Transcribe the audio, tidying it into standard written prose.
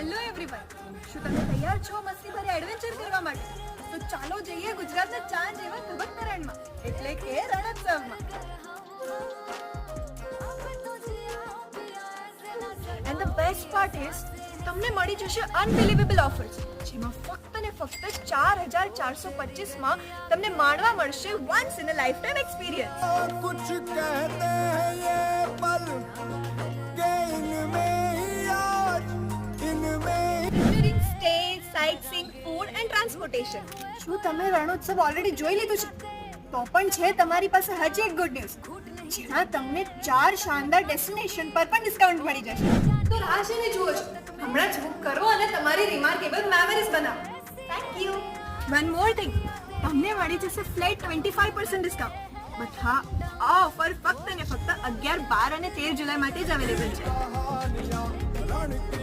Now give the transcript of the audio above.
Hello everyone, શું તમે તૈયાર છો મસ્તીભર્યા એડવેન્ચર કરવા માટે? તો ચાલો જઈએ ગુજરાતના ચાંદ એવા ધબકતા રણમાં, એટલે કે રણોત્સવમાં. And the best part is તમને મળી જશે અનબિલીવેબલ ઓફર્સ, જેમાં ફક્ત ને ફક્ત 4,425 માં તમને માણવા મળશે once in a life time experience. कुछ कहते हैं ये पल के इनमें ही आज इनमें Including stay, sightseeing, food and transportation. શું તમે રણોત્સવ ઓલરેડી જોઈ લીધું છે? તો પણ છે તમારી પાસે હજી એક ગુડ ન્યૂઝ, જ્યાં તમને 4 શાનદાર ડેસ્ટિનેશન પર પણ ડિસ્કાઉન્ટ મળી જશે. તો રાહ શેને જુઓ છો? હમણાં જ બુક કરો અને તમારી રિમાર્કેબલ મેમરીઝ બનાવો. Thank you. One more thing, તમને મળી જશે ફ્લેટ 25% ડિસ્કાઉન્ટ. બટ હા, આ ઓફર ફક્ત ને ફક્ત 11, 12 અને 13 જુલાઈ માટે જ અવેલેબલ છે. कहानियां रण की